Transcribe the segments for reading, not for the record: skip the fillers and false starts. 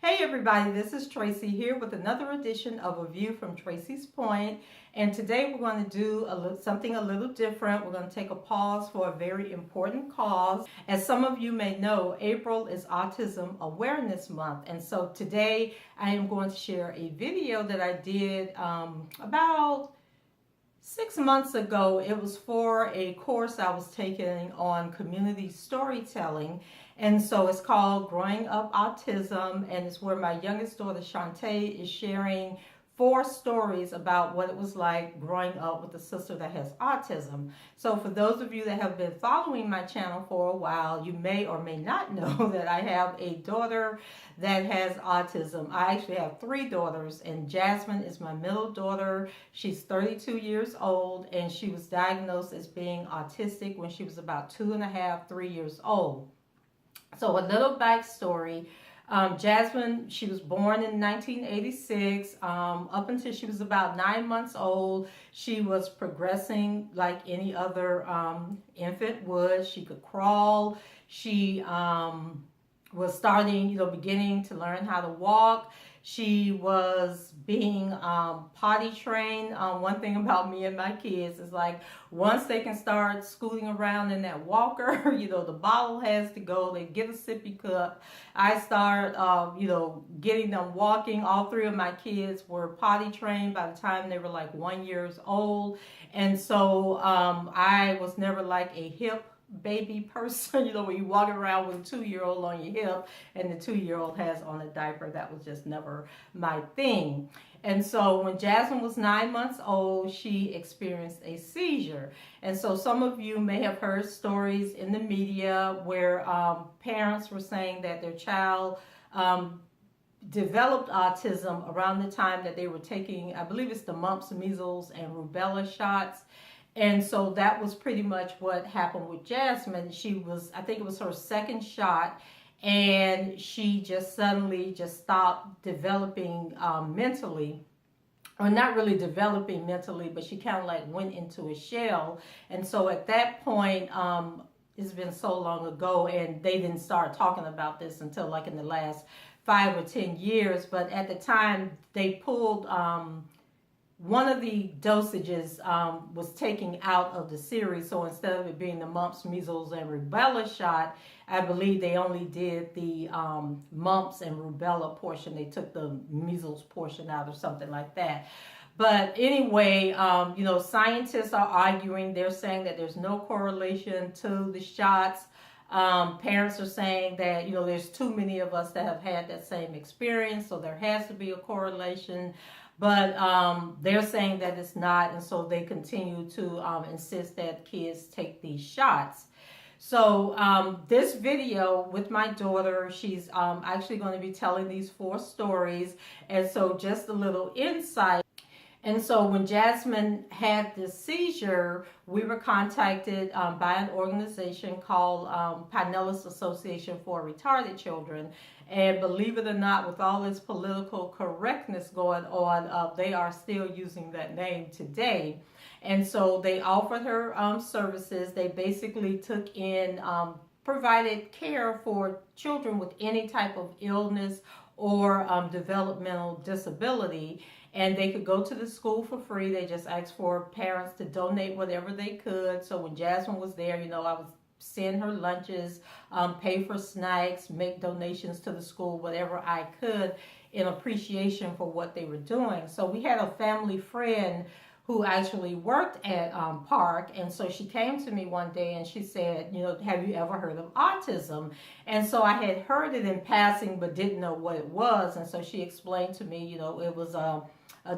Hey everybody, this is Tracy here with another edition of A View from Tracy's Point. And today we're going to do something a little different. We're going to take a pause for a very important cause. As some of you may know, April is Autism Awareness Month. And so today I am going to share a video that I did about 6 months ago. It was for a course I was taking on community storytelling. And so it's called Growing Up Autism, and it's where my youngest daughter Shantae is sharing 4 stories about what it was like growing up with a sister that has autism. So for those of you that have been following my channel for a while, you may or may not know that I have a daughter that has autism. I actually have 3 daughters, and Jasmine is my middle daughter. She's 32 years old, and she was diagnosed as being autistic when she was about 2.5, 3 years old. So a little backstory. Jasmine, she was born in 1986. Up until she was about 9 months old, she was progressing like any other infant would. She could crawl. She was starting, beginning to learn how to walk. She was being potty trained. One thing about me and my kids is like once they can start scooting around in that walker, the bottle has to go. They get a sippy cup. I start, getting them walking. All 3 of my kids were potty trained by the time they were like 1 year old. And so I was never like a hip baby person, when you walk around with a 2-year-old on your hip and the 2-year-old has on a diaper. That was just never my thing. And so when Jasmine was 9 months old, she experienced a seizure. And so some of you may have heard stories in the media where parents were saying that their child developed autism around the time that they were taking, I believe it's the mumps, measles, and rubella shots. And so that was pretty much what happened with Jasmine. I think it was her 2nd shot, and she just suddenly stopped developing mentally. Or not really developing mentally, but she kind of like went into a shell. And so at that point, it's been so long ago, and they didn't start talking about this until like in the last 5 or 10 years. But at the time, they pulled one of the dosages was taken out of the series. So instead of it being the mumps, measles, and rubella shot, I believe they only did the mumps and rubella portion. They took the measles portion out or something like that. But anyway, scientists are arguing. They're saying that there's no correlation to the shots. Parents are saying that, there's too many of us that have had that same experience, so there has to be a correlation. But they're saying that it's not, and so they continue to insist that kids take these shots. So this video with my daughter, she's actually going to be telling these 4 stories. And so just a little insight. And so when Jasmine had this seizure, we were contacted by an organization called Pinellas Association for Retarded Children. And believe it or not, with all this political correctness going on, they are still using that name today. And so they offered her services. They basically took in, provided care for children with any type of illness or developmental disability. And they could go to the school for free. They just asked for parents to donate whatever they could. So when Jasmine was there, I would send her lunches, pay for snacks, make donations to the school, whatever I could in appreciation for what they were doing. So we had a family friend who actually worked at Park, and so she came to me one day and she said, have you ever heard of autism? And so I had heard it in passing but didn't know what it was. And so she explained to me, it was a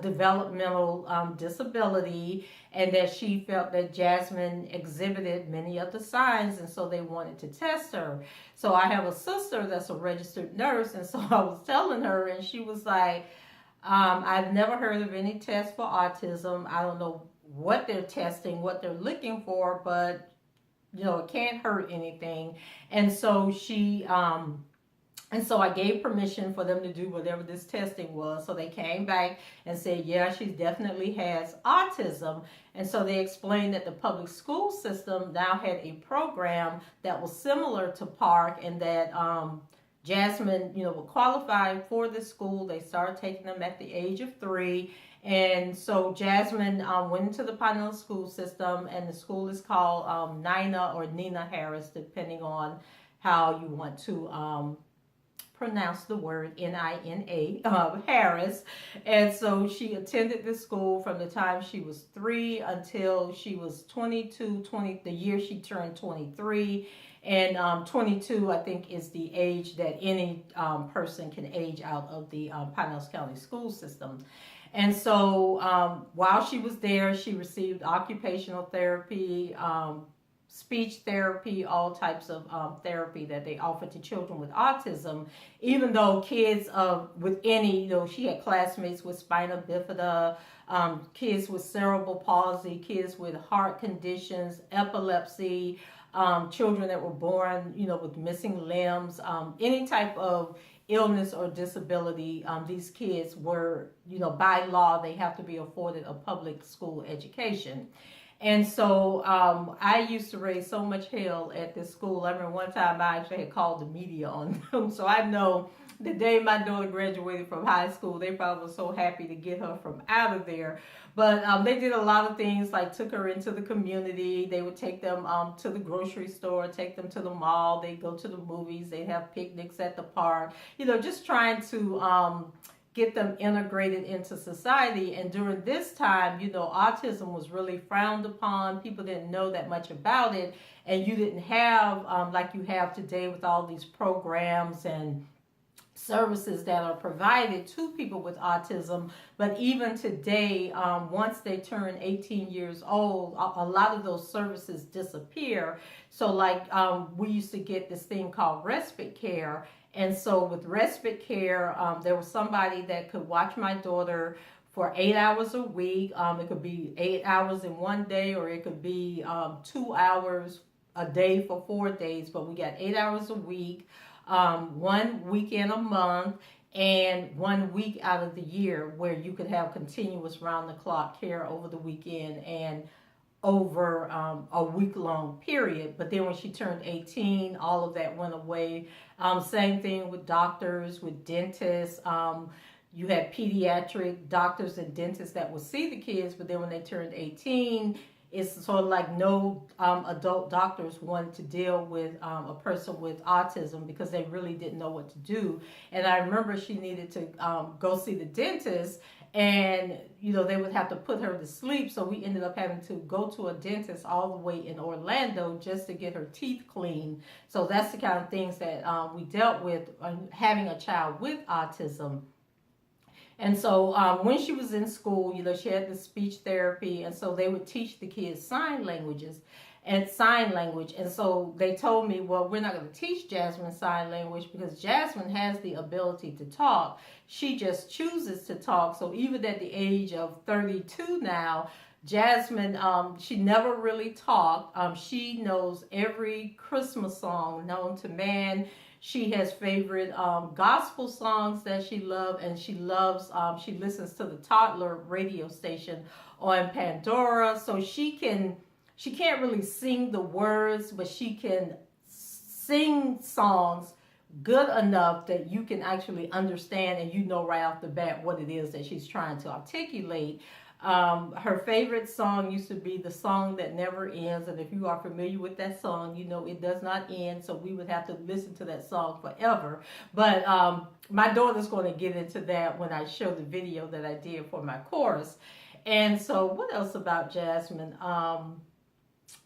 developmental disability, and that she felt that Jasmine exhibited many of the signs, and so they wanted to test her. So I have a sister that's a registered nurse, and so I was telling her, and she was like, I've never heard of any test for autism. I don't know what they're testing, what they're looking for, but it can't hurt anything. And so I gave permission for them to do whatever this testing was. So they came back and said, yeah, she definitely has autism. And so they explained that the public school system now had a program that was similar to Park, and that Jasmine, would qualify for the school. They started taking them at the age of 3. And so Jasmine went into the Pinellas school system, and the school is called Nina or Nina Harris, depending on how you want to pronounce the word Nina, Harris. And so she attended the school from the time she was 3 until she was 22, the year she turned 23. And 22, I think, is the age that any person can age out of the Pinellas County school system. And so while she was there, she received occupational therapy, speech therapy, all types of therapy that they offer to children with autism, even though kids with any, she had classmates with spina bifida, kids with cerebral palsy, kids with heart conditions, epilepsy, children that were born, with missing limbs, any type of illness or disability. These kids were, by law, they have to be afforded a public school education. And so I used to raise so much hell at this school. I remember one time I actually had called the media on them. So I know the day my daughter graduated from high school, they probably were so happy to get her from out of there. But they did a lot of things, like took her into the community. They would take them to the grocery store, take them to the mall. They'd go to the movies. They'd have picnics at the park. Just trying to get them integrated into society. And during this time, autism was really frowned upon. People didn't know that much about it. And you didn't have, like you have today with all these programs and services that are provided to people with autism. But even today, once they turn 18 years old, a lot of those services disappear. So like we used to get this thing called respite care. And so with respite care, there was somebody that could watch my daughter for 8 hours a week. It could be 8 hours in one day, or it could be 2 hours a day for 4 days. But we got 8 hours a week, 1 weekend a month, and 1 week out of the year where you could have continuous round-the-clock care over the weekend and over a week-long period. But then when she turned 18, all of that went away. Same thing with doctors, with dentists. You had pediatric doctors and dentists that would see the kids, but then when they turned 18, it's sort of like no adult doctors wanted to deal with a person with autism because they really didn't know what to do. And I remember she needed to go see the dentist, and they would have to put her to sleep. So we ended up having to go to a dentist all the way in Orlando just to get her teeth cleaned. So that's the kind of things that we dealt with having a child with autism. And so when she was in school, she had the speech therapy, and so they would teach the kids sign language. And so they told me, well, we're not going to teach Jasmine sign language because Jasmine has the ability to talk. She just chooses to talk. So even at the age of 32 now, Jasmine, she never really talked. She knows every Christmas song known to man. She has favorite gospel songs that she loves, and she listens to the toddler radio station on Pandora. So she can't really sing the words, but she can sing songs good enough that you can actually understand, and right off the bat what it is that she's trying to articulate. Her favorite song used to be The Song That Never Ends, and if you are familiar with that song, it does not end, so we would have to listen to that song forever. But my daughter's going to get into that when I show the video that I did for my course. And so what else about Jasmine?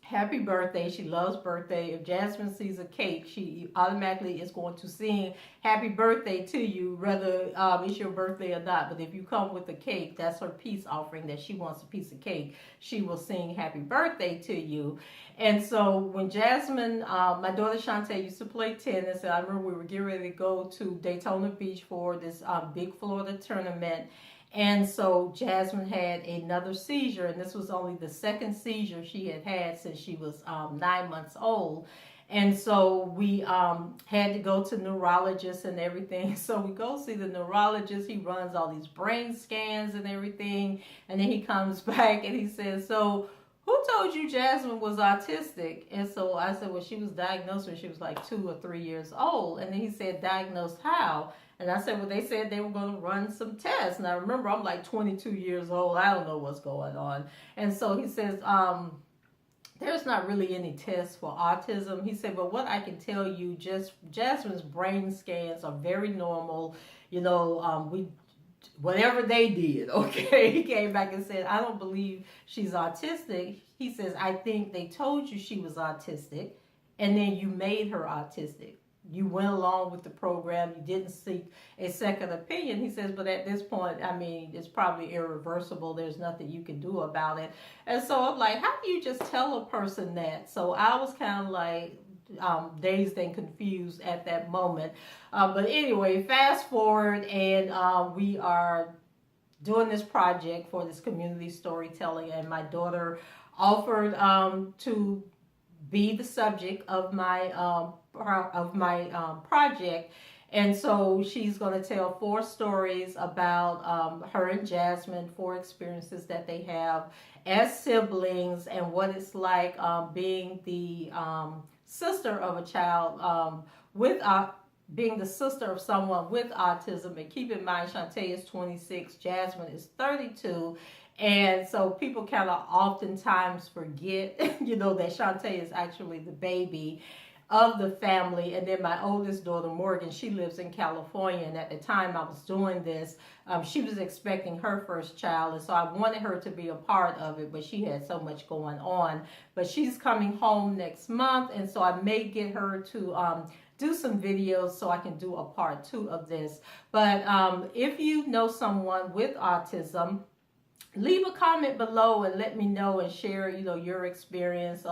Happy birthday. She loves birthday. If Jasmine sees a cake, she automatically is going to sing happy birthday to you, whether it's your birthday or not. But if you come with a cake, that's her peace offering, that she wants a piece of cake. She will sing happy birthday to you. And so when Jasmine, my daughter Shantae used to play tennis, and I remember we were getting ready to go to Daytona Beach for this big Florida tournament. And so Jasmine had another seizure, and this was only the second seizure she had since she was 9 months old. And so we had to go to neurologists and everything. So we go see the neurologist. He runs all these brain scans and everything. And then he comes back and he says, so who told you Jasmine was autistic? And so I said, well, she was diagnosed when she was like 2 or 3 years old. And then he said, diagnosed how? And I said, well, they said they were going to run some tests. And I remember I'm like 22 years old. I don't know what's going on. And so he says, there's not really any tests for autism. He said, but what I can tell you, just Jasmine's brain scans are very normal. You know, we whatever they did, okay? He came back and said, I don't believe she's autistic. He says, I think they told you she was autistic, and then you made her autistic. You went along with the program. You didn't seek a second opinion. He says, but at this point, I mean, it's probably irreversible. There's nothing you can do about it. And so I'm like, how do you just tell a person that? So I was kind of like, dazed and confused at that moment. But anyway, fast forward, and we are doing this project for this community storytelling, and my daughter offered to be the subject of my project. And so she's going to tell 4 stories about her and Jasmine, 4 experiences that they have as siblings, and what it's like being the sister of a child with being the sister of someone with autism. And keep in mind, Shantae is 26, Jasmine is 32. And so people kind of oftentimes forget, you know, that Shantae is actually the baby of the family. And then my oldest daughter, Morgan, she lives in California. And at the time I was doing this, she was expecting her first child. And so I wanted her to be a part of it, but she had so much going on. But she's coming home next month. And so I may get her to do some videos so I can do a part 2 of this. But if you know someone with autism, leave a comment below and let me know and share, you know, your experience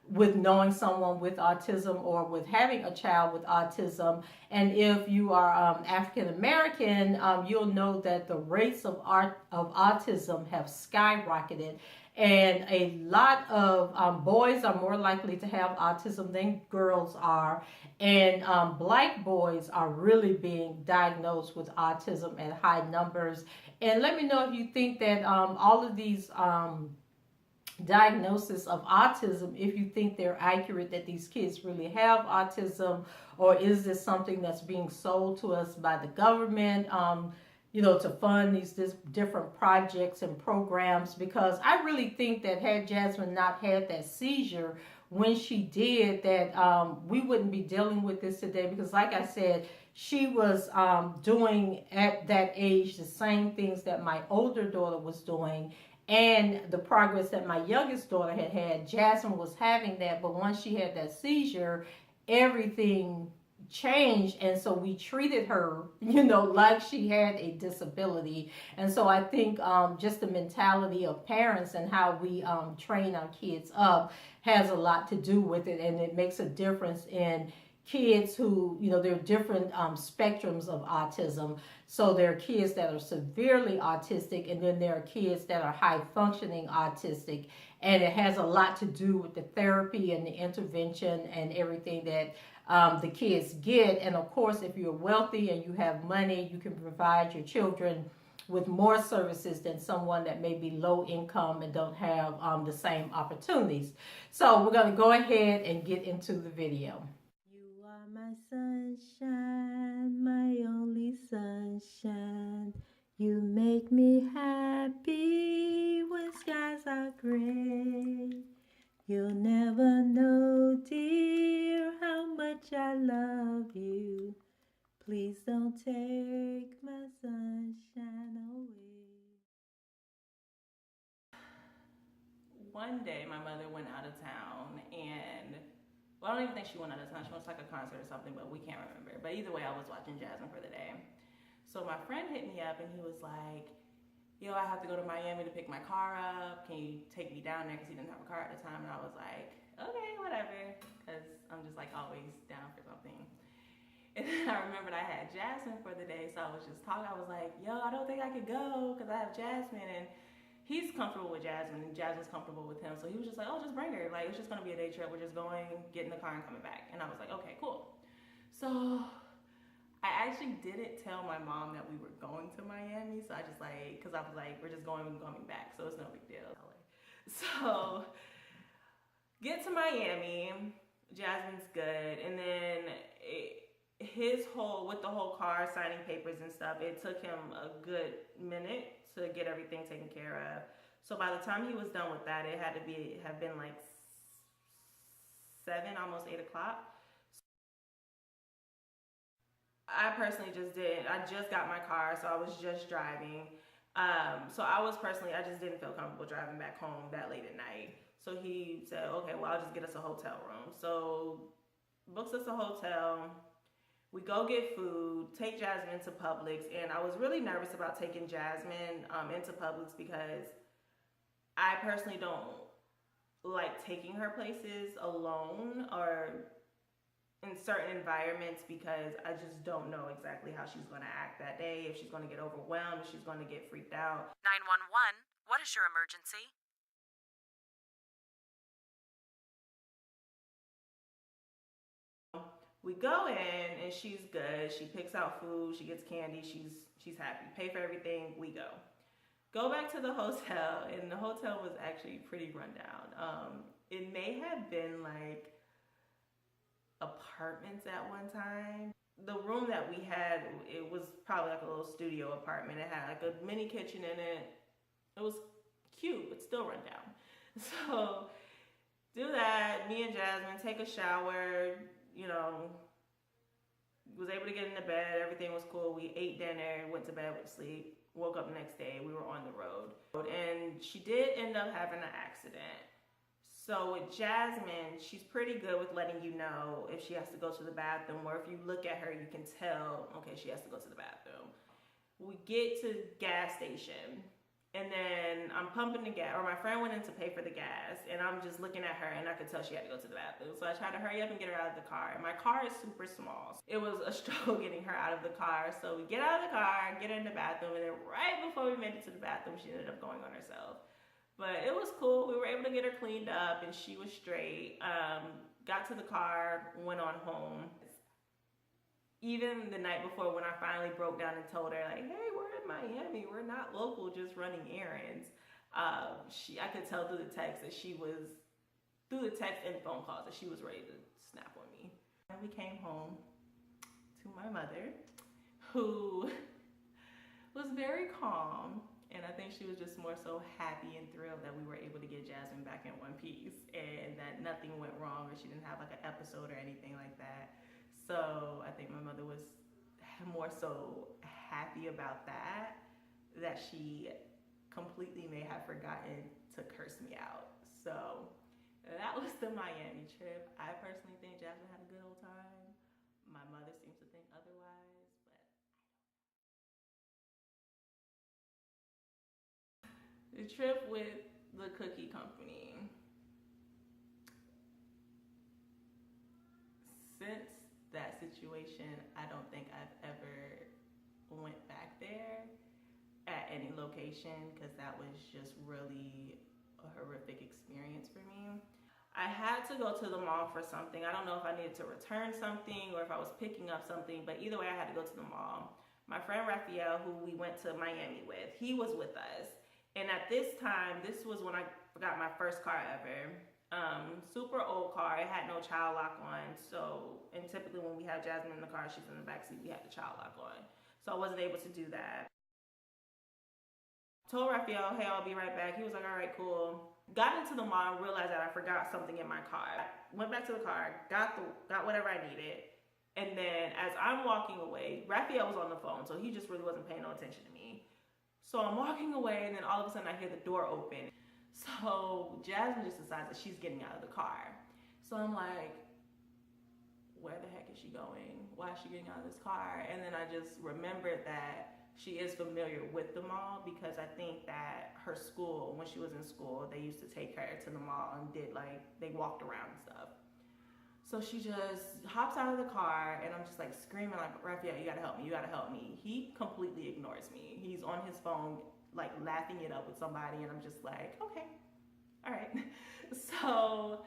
with knowing someone with autism or with having a child with autism. And if you are African American, you'll know that the rates of autism have skyrocketed. And a lot of boys are more likely to have autism than girls are. And black boys are really being diagnosed with autism at high numbers. And let me know if you think that all of these diagnosis of autism, if you think they're accurate, that these kids really have autism, or is this something that's being sold to us by the government, you know, to fund these different projects and programs? Because I really think that had Jasmine not had that seizure when she did, that we wouldn't be dealing with this today. Because like I said, she was doing at that age the same things that my older daughter was doing, and the progress that my youngest daughter had had. Jasmine was having that, but once she had that seizure, everything changed. And so we treated her, you know, like she had a disability. And so I think just the mentality of parents and how we train our kids up has a lot to do with it. And it makes a difference in kids who, you know, there are different spectrums of autism. So there are kids that are severely autistic, and then there are kids that are high functioning autistic. And it has a lot to do with the therapy and the intervention and everything that the kids get. And of course, if you're wealthy and you have money, you can provide your children with more services than someone that may be low income and don't have the same opportunities. So we're going to go ahead and get into the video. You are my sunshine, my only sunshine. You make me happy when skies are gray. You'll never know, dear, how much I love you. Please don't take my sunshine away. One day, my mother went out of town, and well, I don't even think she went out of town. She went to like a concert or something, but we can't remember. But either way, I was watching Jasmine for the day. So my friend hit me up, and he was like, yo, I have to go to Miami to pick my car up. Can you take me down there? Because he didn't have a car at the time. And I was like, okay, whatever. Because I'm just like always down for something. And then I remembered I had Jasmine for the day. So I was just talking. I was like, yo, I don't think I could go because I have Jasmine. And he's comfortable with Jasmine, and Jasmine's comfortable with him. So he was just like, oh, just bring her. Like, it's just going to be a day trip. We're just going, getting the car and coming back. And I was like, okay, cool. So I actually didn't tell my mom that we were going to Miami. So I just like, because I was like, we're just going and coming back. So it's no big deal. So get to Miami, Jasmine's good, and then with the whole car signing papers and stuff, it took him a good minute to get everything taken care of. So by the time he was done with that, it had to have been like 7, almost 8 o'clock. I personally just didn't. I just got my car, so I was just driving. So I just didn't feel comfortable driving back home that late at night. So he said, okay, well, I'll just get us a hotel room. So books us a hotel. We go get food, take Jasmine to Publix, and I was really nervous about taking Jasmine into Publix because I personally don't like taking her places alone or in certain environments because I just don't know exactly how she's going to act that day, if she's going to get overwhelmed, if she's going to get freaked out. 911, what is your emergency? We go in and she's good. She picks out food, she gets candy, she's happy. Pay for everything, we go back to the hotel, and the hotel was actually pretty rundown. It may have been like apartments at one time. The room that we had, it was probably like a little studio apartment. It had like a mini kitchen in it. It was cute, but still run down. So do that, me and Jasmine take a shower, was able to get into bed, everything was cool. We ate dinner, went to bed, went to sleep, woke up the next day, we were on the road. And she did end up having an accident. So with Jasmine, she's pretty good with letting you know if she has to go to the bathroom, or if you look at her, you can tell, okay, she has to go to the bathroom. We get to the gas station, and then I'm pumping the gas, or my friend went in to pay for the gas, and I'm just looking at her, and I could tell she had to go to the bathroom. So I tried to hurry up and get her out of the car, and my car is super small. It was a struggle getting her out of the car. So we get out of the car, get her in the bathroom, and then right before we made it to the bathroom, she ended up going on herself. But it was cool. We were able to get her cleaned up, and she was straight. Got to the car, went on home. Even the night before, when I finally broke down and told her, like, hey, we're in Miami. We're not local, just running errands. I could tell through the text and phone calls, that she was ready to snap on me. And we came home to my mother, who was very calm. And I think she was just more so happy and thrilled that we were able to get Jasmine back in one piece, and that nothing went wrong, or she didn't have like an episode or anything like that. So I think my mother was more so happy about that she completely may have forgotten to curse me out. So that was the Miami trip. I personally think Jasmine had a good old time. My mother seems to think otherwise, but the trip with the cookie company. Since that situation, I don't think I've ever went back there at any location, because that was just really a horrific experience for me. I had to go to the mall for something. I don't know if I needed to return something or if I was picking up something, but either way I had to go to the mall. My friend Raphael, who we went to Miami with, he was with us. And at this time, this was when I got my first car ever. Super old car. It had no child lock on. And typically when we have Jasmine in the car, she's in the backseat, we had the child lock on. So I wasn't able to do that. Told Raphael, hey, I'll be right back. He was like, all right, cool. Got into the mall and realized that I forgot something in my car. Went back to the car, got whatever I needed. And then as I'm walking away, Raphael was on the phone, so he just really wasn't paying no attention to me. So I'm walking away, and then all of a sudden I hear the door open. So Jasmine just decides that she's getting out of the car. So I'm like, where the heck is she going? Why is she getting out of this car? And then I just remembered that she is familiar with the mall, because I think that her school, when she was in school, they used to take her to the mall and they walked around and stuff. So she just hops out of the car, and I'm just like screaming, like, Raphael, you gotta help me, you gotta help me. He completely ignores me. He's on his phone, like laughing it up with somebody, and I'm just like, okay, all right. So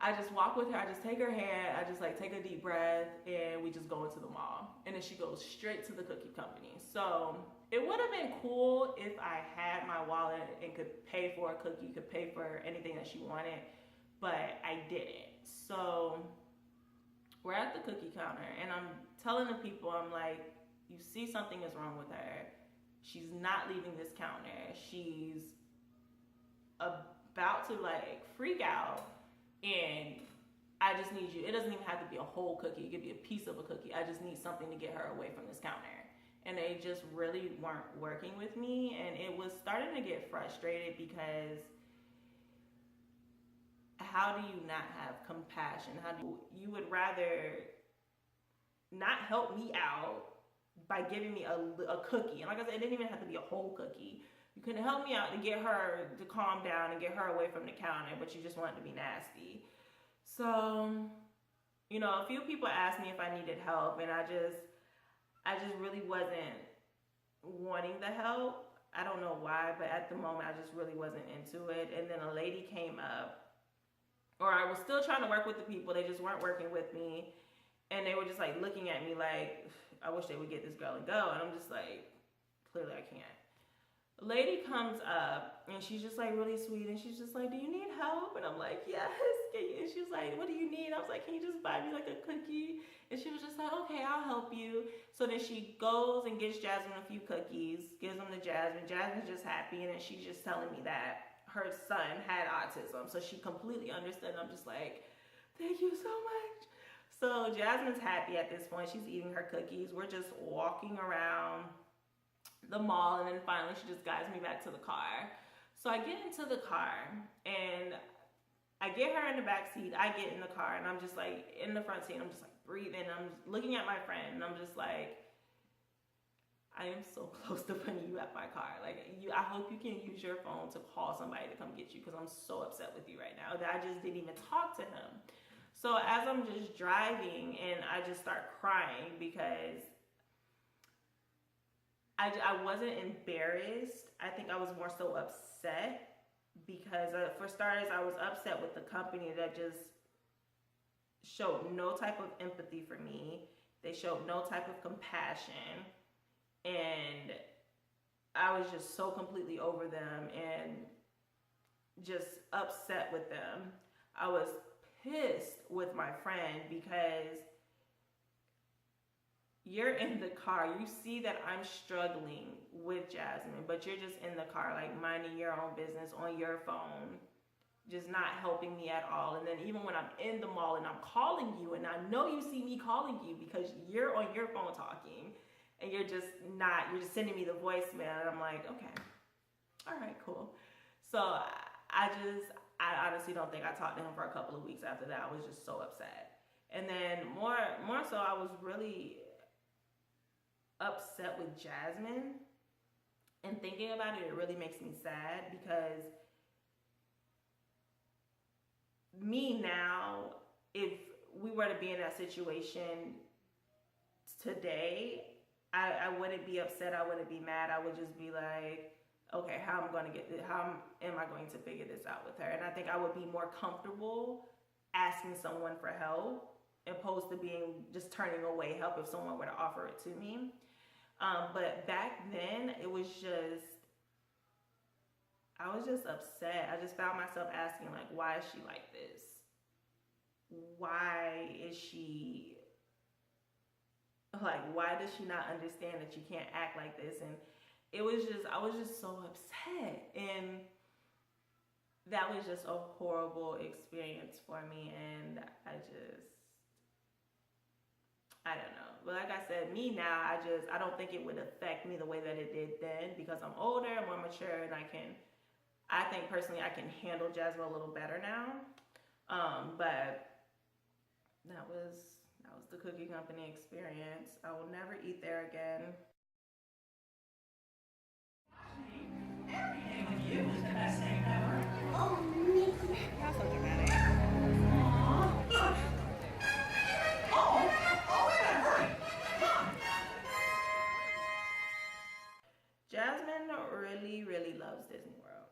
I just walk with her. I just take her hand. I just like take a deep breath, and we just go into the mall. And then she goes straight to the cookie company. So it would have been cool if I had my wallet and could pay for a cookie, could pay for anything that she wanted, but I didn't. So we're at the cookie counter, and I'm telling the people, I'm like, you see something is wrong with her. She's not leaving this counter. She's about to like freak out, and I just need you. It doesn't even have to be a whole cookie. It could be a piece of a cookie. I just need something to get her away from this counter. And they just really weren't working with me, and it was starting to get frustrated because how do you not have compassion? How do you would rather not help me out by giving me a cookie? And like I said, it didn't even have to be a whole cookie. You couldn't help me out to get her to calm down and get her away from the counter, but you just wanted to be nasty. So, you know, a few people asked me if I needed help, and I just really wasn't wanting the help. I don't know why, but at the moment I just really wasn't into it. And then a lady came up, or I was still trying to work with the people. They just weren't working with me. And they were just like looking at me like, I wish they would get this girl and go. And I'm just like, clearly I can't. A lady comes up, and she's just like really sweet, and she's just like, do you need help? And I'm like, yes. And she was like, what do you need? I was like, can you just buy me like a cookie? And she was just like, okay, I'll help you. So then she goes and gets Jasmine a few cookies, gives them to Jasmine. Jasmine's just happy, and then she's just telling me that her son had autism. So she completely understood. I'm just like, thank you so much. So Jasmine's happy at this point. She's eating her cookies. We're just walking around the mall, and then finally she just guides me back to the car. So I get into the car, and I get her in the back seat. I get in the car, and I'm just like in the front seat. I'm just like breathing. I'm looking at my friend, and I'm just like, I am so close to putting you at my car. Like, I hope you can use your phone to call somebody to come get you, because I'm so upset with you right now that I just didn't even talk to him. So as I'm just driving, and I just start crying because I wasn't embarrassed. I think I was more so upset because for starters, I was upset with the company that just showed no type of empathy for me. They showed no type of compassion, and I was just so completely over them and just upset with them. I was pissed with my friend because you're in the car, you see that I'm struggling with Jasmine, but you're just in the car, like minding your own business on your phone, just not helping me at all. And then even when I'm in the mall and I'm calling you, and I know you see me calling you because you're on your phone talking, and you're just sending me the voicemail, and I'm like, okay, all right, cool. So I honestly don't think I talked to him for a couple of weeks after that. I was just so upset. And then more so, I was really upset with Jasmine, and thinking about it, it really makes me sad because me now, if we were to be in that situation today, I wouldn't be upset. I wouldn't be mad. I would just be like, okay, how am I going to figure this out with her? And I think I would be more comfortable asking someone for help opposed to just turning away help if someone were to offer it to me. But back then, I was just upset. I just found myself asking, like, why is she like this? Why is she, like, why does she not understand that you can't act like this? And I was just so upset. And that was just a horrible experience for me. And I don't know. But like I said, me now, I don't think it would affect me the way that it did then, because I'm older, more mature, and I think personally I can handle Jasmine a little better now. But that was the cookie company experience. I will never eat there again. Everything with you is the best thing ever. Oh, That's so dramatic. Jasmine really loves Disney World.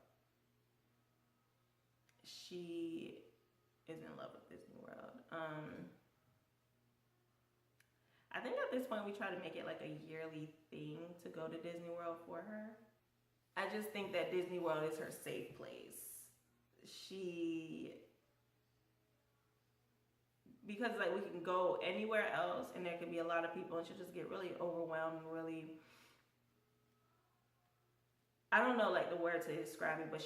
She is in love with Disney World. I think at this point we try to make it like a yearly thing to go to Disney World for her. I just think that Disney World is her safe place. Because like we can go anywhere else and there can be a lot of people and she'll just get really overwhelmed, really, I don't know like the word to describe it, but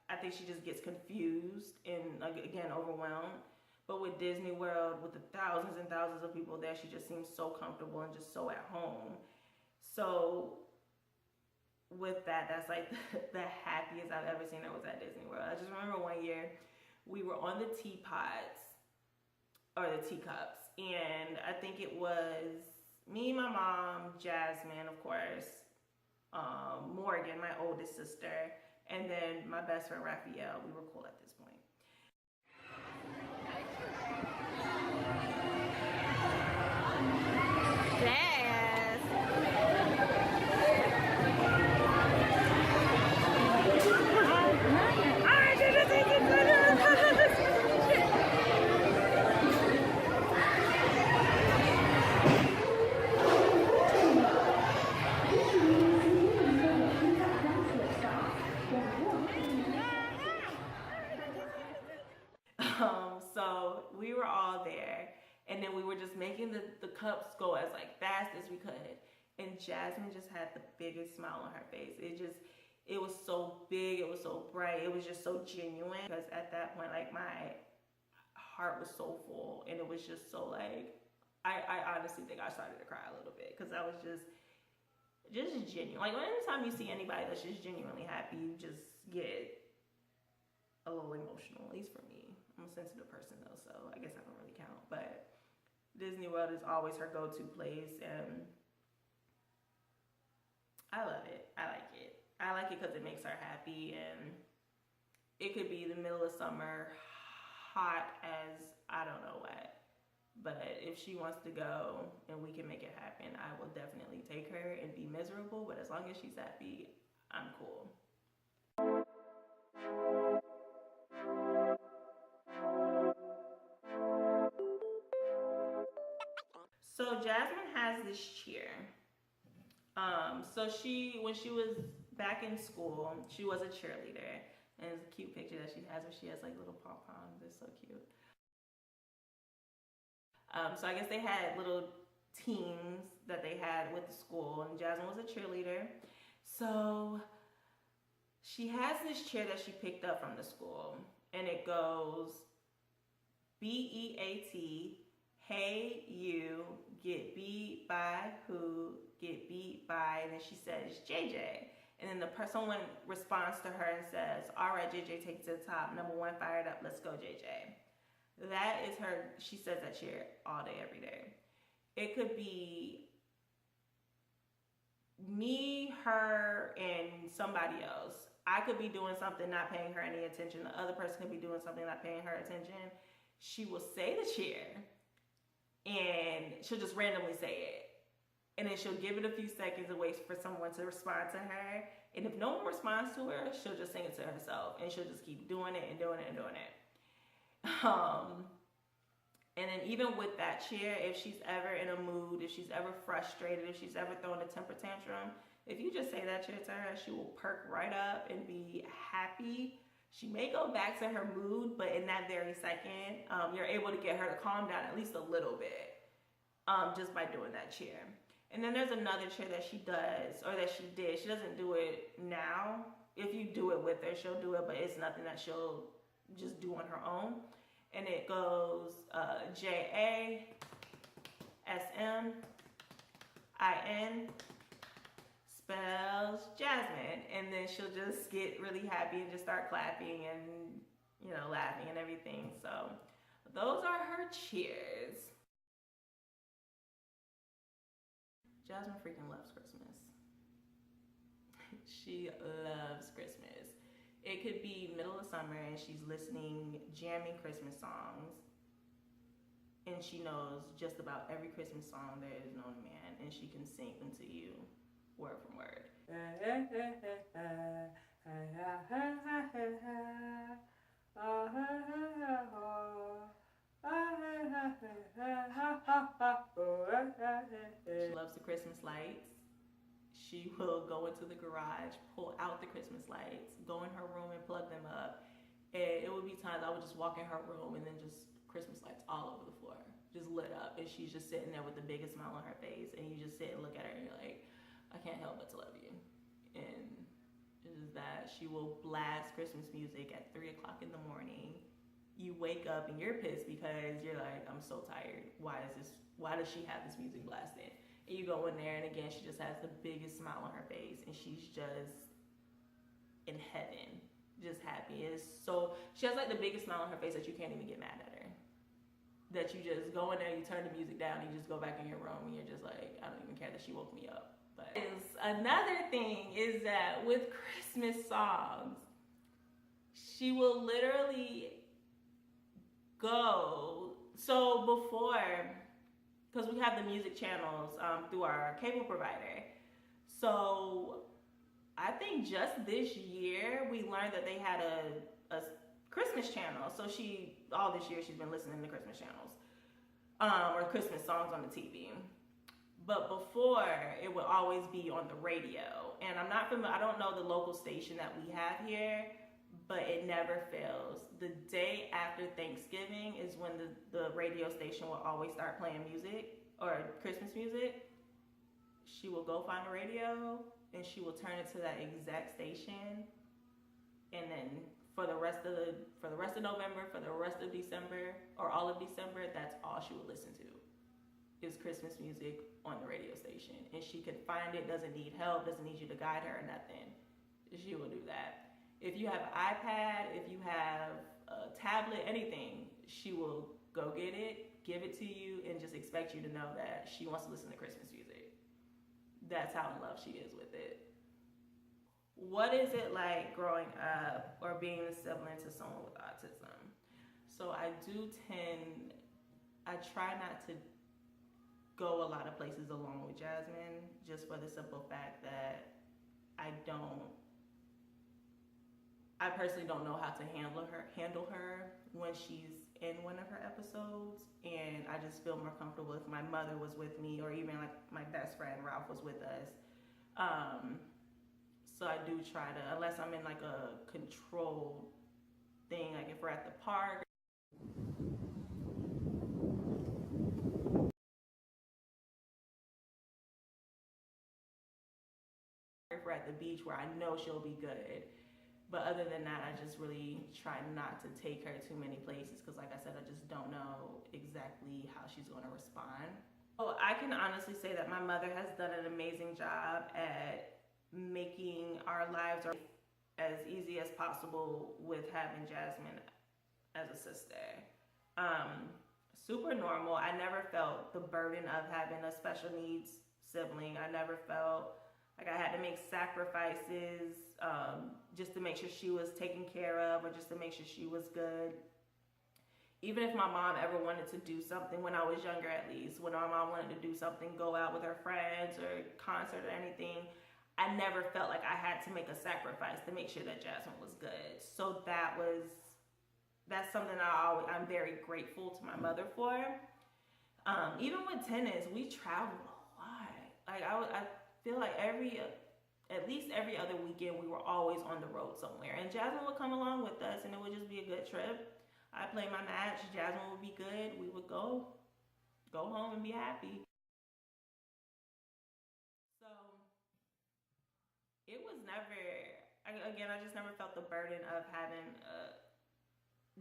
I think she just gets confused and like, again, overwhelmed. But with Disney World, with the thousands and thousands of people there, she just seems so comfortable and just so at home. So with that, that's like the happiest I've ever seen her was at Disney World. I just remember one year we were on the teapots, or the teacups, and I think it was me, my mom, Jasmine, of course, Morgan, my oldest sister, and then my best friend Raphael. We were cool at this point. So we were all there, and then we were just making the cups go as like fast as we could. And Jasmine just had the biggest smile on her face. It was so big, it was so bright, it was just so genuine. Because at that point, like my heart was so full, and it was just so like, I honestly think I started to cry a little bit because I was just genuine. Like anytime you see anybody that's just genuinely happy, you just get a little emotional, at least for me. I'm a sensitive person though, so I guess I don't really count. But Disney World is always her go-to place, and I love it. I like it. I like it because it makes her happy, and it could be the middle of summer, hot as I don't know what. But if she wants to go and we can make it happen, I will definitely take her and be miserable. But as long as she's happy, I'm cool. So Jasmine has this cheer. So when she was back in school, she was a cheerleader. And it's a cute picture that she has where she has like little pom-poms. They're so cute. So I guess they had little teams that they had with the school, and Jasmine was a cheerleader. So she has this chair that she picked up from the school, and it goes BEAT, hey you, get beat by who, get beat by, and then she says JJ. And then someone responds to her and says, all right, JJ, take it to the top. Number one, fired up, let's go, JJ. That is her, she says that cheer all day, every day. It could be me, her, and somebody else. I could be doing something, not paying her any attention. The other person could be doing something, not paying her attention. She will say the cheer, and she'll just randomly say it. And then she'll give it a few seconds and wait for someone to respond to her. And if no one responds to her, she'll just sing it to herself. And she'll just keep doing it and doing it and doing it. And then even with that cheer, if she's ever in a mood, if she's ever frustrated, if she's ever throwing a temper tantrum, if you just say that cheer to her, she will perk right up and be happy. She may go back to her mood, but in that very second, you're able to get her to calm down at least a little bit, just by doing that cheer. And then there's another cheer that she does, or that she did. She doesn't do it now. If you do it with her, she'll do it, but it's nothing that she'll just do on her own. And it goes JASMIN, spells Jasmine. And then she'll just get really happy and just start clapping and, you know, laughing and everything. So those are her cheers. Jasmine freaking loves Christmas. She loves Christmas. It could be middle of summer and she's listening, jamming Christmas songs. And she knows just about every Christmas song there is known to man. And she can sing them to you word from word. She loves the Christmas lights. She will go into the garage, pull out the Christmas lights, go in her room and plug them up. And it would be times I would just walk in her room and then just Christmas lights all over the floor, just lit up. And she's just sitting there with the biggest smile on her face. And you just sit and look at her and you're like, I can't help but to love you. And it is that she will blast Christmas music at 3 o'clock in the morning. You wake up and you're pissed because you're like, I'm so tired. Why does she have this music blasting? And you go in there and again, she just has the biggest smile on her face and she's just in heaven, just happy. She has like the biggest smile on her face that you can't even get mad at her. That you just go in there, you turn the music down, and you just go back in your room and you're just like, I don't even care that she woke me up. But another thing is that with Christmas songs, she will literally go. So before, because we have the music channels through our cable provider. So I think just this year we learned that they had a Christmas channel. So all this year she's been listening to Christmas channels or Christmas songs on the TV. But before, it would always be on the radio. And I'm not familiar, I don't know the local station that we have here, but it never fails. The day after Thanksgiving is when the radio station will always start playing music or Christmas music. She will go find a radio and she will turn it to that exact station. And then for the rest of November, for the rest of December, or all of December, that's all she will listen to is Christmas music on the radio station. And she can find it, doesn't need help, doesn't need you to guide her or nothing. She will do that. If you have an iPad, if you have a tablet, anything, she will go get it, give it to you, and just expect you to know that she wants to listen to Christmas music. That's how in love she is with it. What is it like growing up or being a sibling to someone with autism? So I try not to go a lot of places alone with Jasmine, just for the simple fact that I personally don't know how to handle her when she's in one of her episodes, and I just feel more comfortable if my mother was with me, or even like my best friend Ralph was with us. So I do try to, unless I'm in like a controlled thing, like if we're at the park. If we're at the beach where I know she'll be good. But other than that, I just really try not to take her too many places because like I said, I just don't know exactly how she's going to respond. So I can honestly say that my mother has done an amazing job at making our lives as easy as possible with having Jasmine as a sister. Super normal. I never felt the burden of having a special needs sibling. I never felt like I had to make sacrifices just to make sure she was taken care of, or just to make sure she was good. Even if my mom ever wanted to do something, when I was younger at least, when my mom wanted to do something, go out with her friends or concert or anything, I never felt like I had to make a sacrifice to make sure that Jasmine was good. So that's something I'm very grateful to my mother for. Even with tennis, we traveled a lot. Like I feel like at least every other weekend we were always on the road somewhere, and Jasmine would come along with us, and it would just be a good trip. I play my match, Jasmine would be good, we would go home and be happy. So it was never, again, I just never felt the burden of having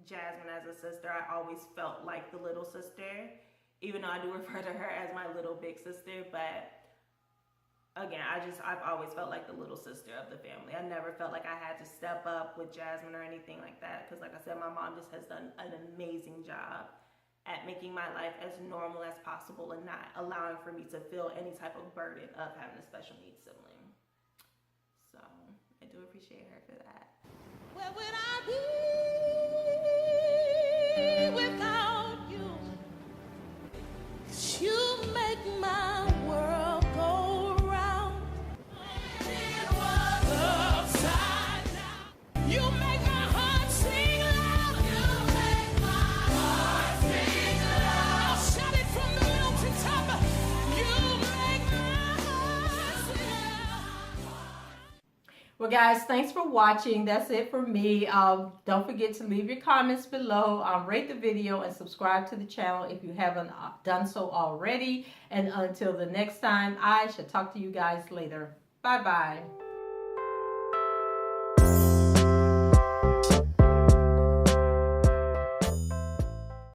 Jasmine as a sister. I always felt like the little sister, even though I do refer to her as my little big sister. But again, I've always felt like the little sister of the family. I never felt like I had to step up with Jasmine or anything like that, because like I said, my mom just has done an amazing job at making my life as normal as possible and not allowing for me to feel any type of burden of having a special needs sibling. So I do appreciate her for that. Where would I be without you? You make my world go round. It was upside down. You make my heart sing loud. Well, guys, thanks for watching. That's it for me. Don't forget to leave your comments below. Rate the video and subscribe to the channel if you haven't done so already. And until the next time, I shall talk to you guys later. Bye-bye.